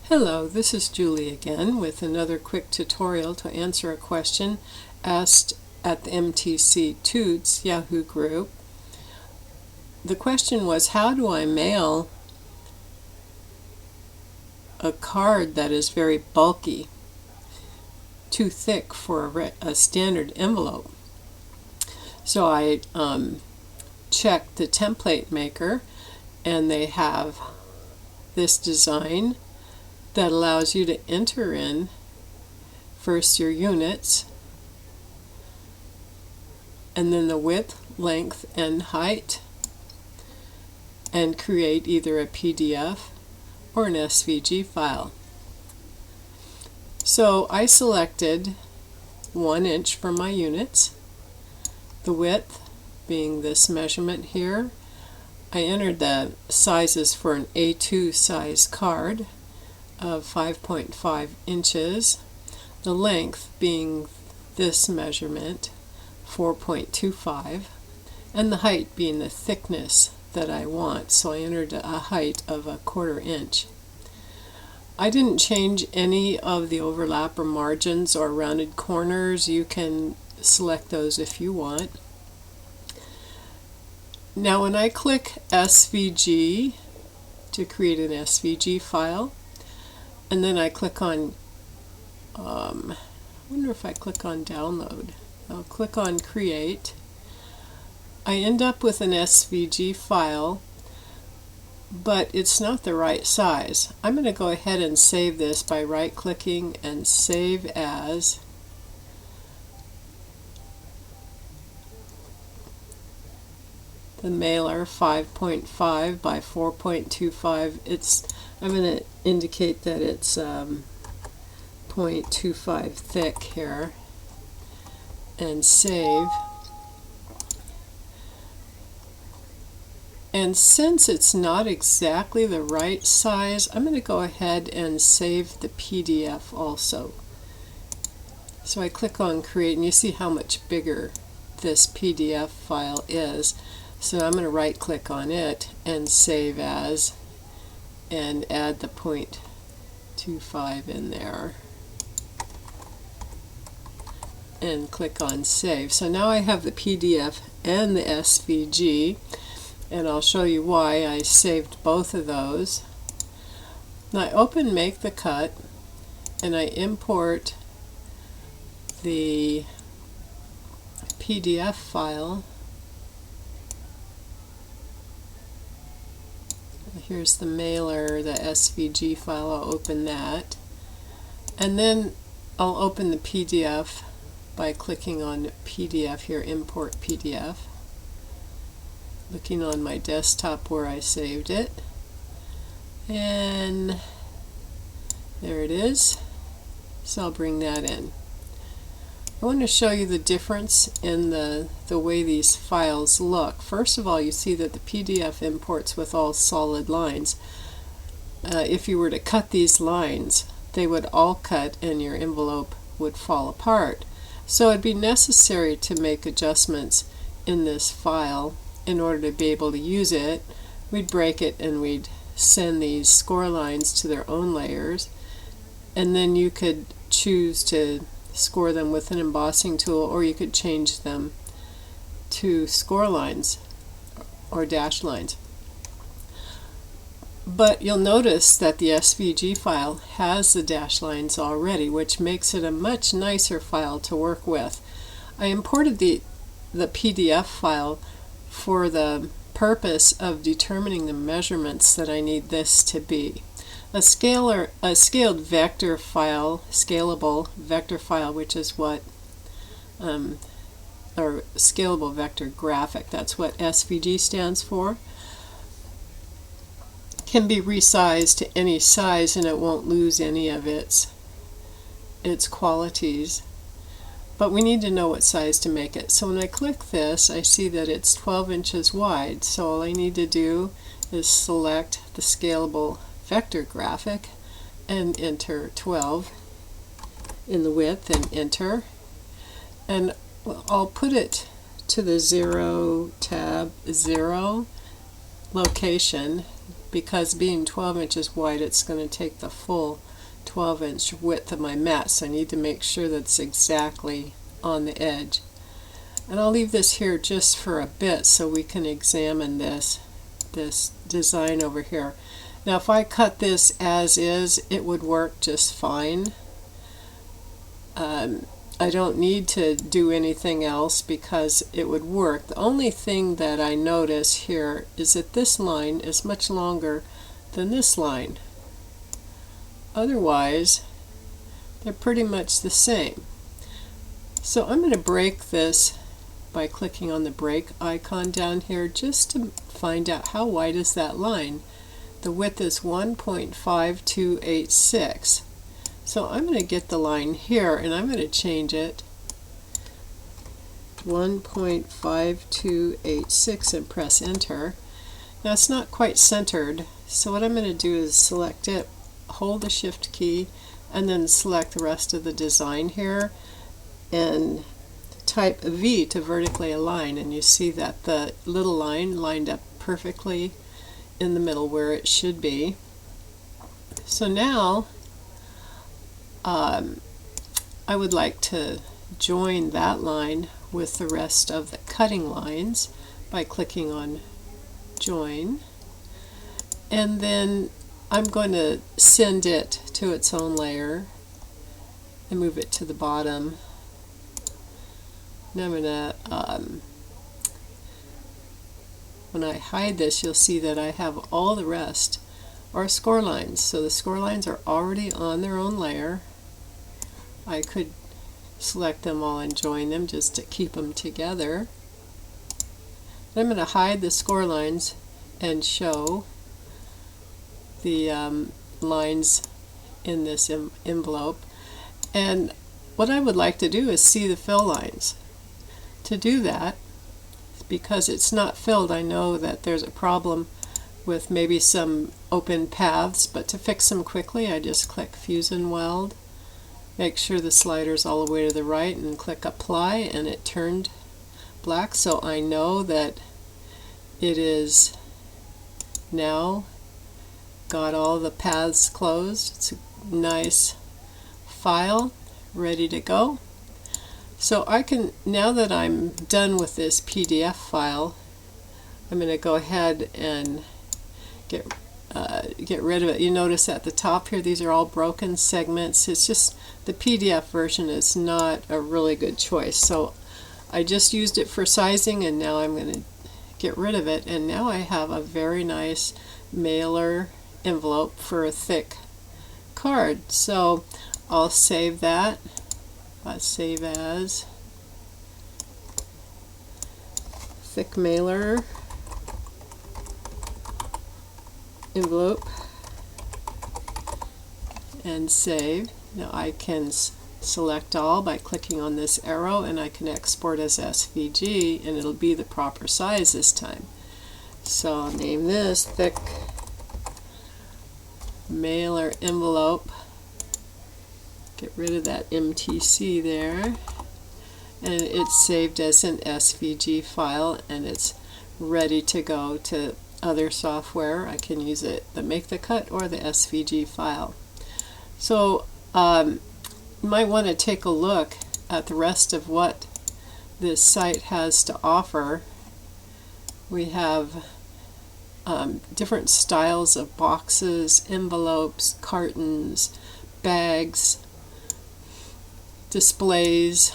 Hello, this is Julie again with another quick tutorial to answer a question asked at the MTC Toots Yahoo group. The question was, how do I mail a card that is very bulky, too thick for a standard envelope? So I checked the template maker, and they have this design that allows you to enter in first your units, and then the width, length, and height, and create either a PDF or an SVG file. So I selected 1 inch for my units, the width being this measurement here. I entered the sizes for an A2 size card of 5.5 inches, the length being this measurement, 4.25, and the height being the thickness that I want. So I entered a height of 1/4 inch. I didn't change any of the overlap or margins or rounded corners. You can select those if you want. Now when I click SVG to create an SVG file, and then I click on, I wonder if I click on download. I'll click on create. I end up with an SVG file, but it's not the right size. I'm going to go ahead and save this by right clicking and save as. The mailer 5.5 by 4.25. I'm going to indicate that it's 0.25 thick here, and save. And since it's not exactly the right size, I'm going to go ahead and save the PDF also. So I click on create, and you see how much bigger this PDF file is. So I'm going to right click on it and save as, and add the 0.25 in there, and click on save. So now I have the PDF and the SVG, and I'll show you why I saved both of those. Now I open Make the Cut, and I import the PDF file. Here's the mailer, the SVG file. I'll open that, and then I'll open the PDF by clicking on PDF here, Import PDF, looking on my desktop where I saved it, and there it is. So I'll bring that in. I want to show you the difference in the way these files look. First of all, you see that the PDF imports with all solid lines. If you were to cut these lines, they would all cut and your envelope would fall apart. So it'd be necessary to make adjustments in this file in order to be able to use it. We'd break it and we'd send these score lines to their own layers, and then you could choose to score them with an embossing tool, or you could change them to score lines or dash lines. But you'll notice that the SVG file has the dash lines already, which makes it a much nicer file to work with. I imported the PDF file for the purpose of determining the measurements that I need this to be. A scaled vector file, scalable vector file, which is what, or scalable vector graphic, that's what SVG stands for, can be resized to any size and it won't lose any of its qualities. But we need to know what size to make it. So when I click this, I see that it's 12 inches wide. So all I need to do is select the scalable vector graphic and enter 12 in the width and enter. And I'll put it to the 0 tab 0 location because being 12 inches wide, it's going to take the full 12-inch width of my mat, so I need to make sure that's exactly on the edge. And I'll leave this here just for a bit so we can examine this design over here. Now if I cut this as is, it would work just fine. I don't need to do anything else because it would work. The only thing that I notice here is that this line is much longer than this line. Otherwise, they're pretty much the same. So I'm going to break this by clicking on the break icon down here just to find out how wide is that line. The width is 1.5286. So I'm going to get the line here and I'm going to change it 1.5286 and press enter. Now it's not quite centered, so what I'm going to do is select it, hold the shift key, and then select the rest of the design here and type V to vertically align, and you see that the little line lined up perfectly in the middle where it should be. So now I would like to join that line with the rest of the cutting lines by clicking on join, and then I'm going to send it to its own layer and move it to the bottom. Now I'm going to, when I hide this, you'll see that I have all the rest are score lines. So the score lines are already on their own layer. I could select them all and join them just to keep them together. I'm going to hide the score lines and show the lines in this envelope. And what I would like to do is see the fill lines. To do that, because it's not filled, I know that there's a problem with maybe some open paths, but to fix them quickly I just click Fuse and Weld. Make sure the slider's all the way to the right and click apply, and it turned black, so I know that it is now got all the paths closed. It's a nice file ready to go. So I can, now that I'm done with this PDF file, I'm going to go ahead and get rid of it. You notice at the top here, these are all broken segments. It's just the PDF version is not a really good choice. So I just used it for sizing, and now I'm going to get rid of it. And now I have a very nice mailer envelope for a thick card. So I'll save that. Save as ThickMailerEnvelope and save. Now I can select all by clicking on this arrow, and I can export as SVG, and it'll be the proper size this time. So I'll name this ThickMailerEnvelope. Get rid of that MTC there, and it's saved as an SVG file, and it's ready to go to other software. I can use it, the Make the Cut or the SVG file. So you might want to take a look at the rest of what this site has to offer. We have different styles of boxes, envelopes, cartons, bags, displays,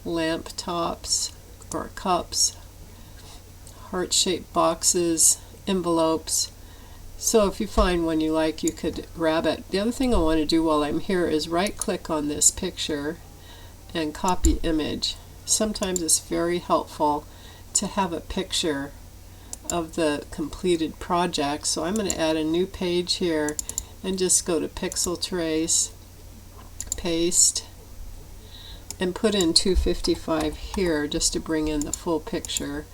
lamp tops or cups, heart-shaped boxes, envelopes. So if you find one you like, you could grab it. The other thing I want to do while I'm here is right-click on this picture and copy image. Sometimes it's very helpful to have a picture of the completed project. So I'm going to add a new page here and just go to Pixel Trace, paste, and put in 255 here just to bring in the full picture.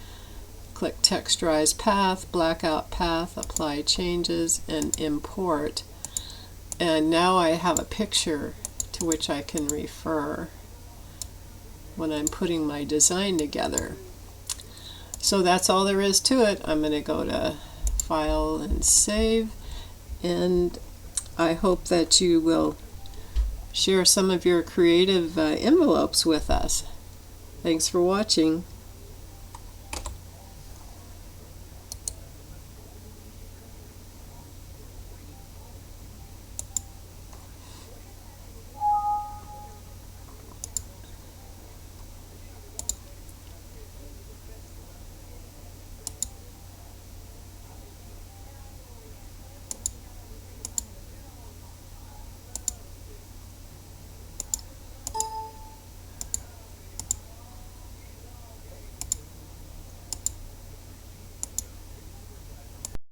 Click Texturize Path, Blackout Path, Apply Changes, and Import. And now I have a picture to which I can refer when I'm putting my design together. So that's all there is to it. I'm going to go to File and Save, and I hope that you will share some of your creative envelopes with us. Thanks for watching.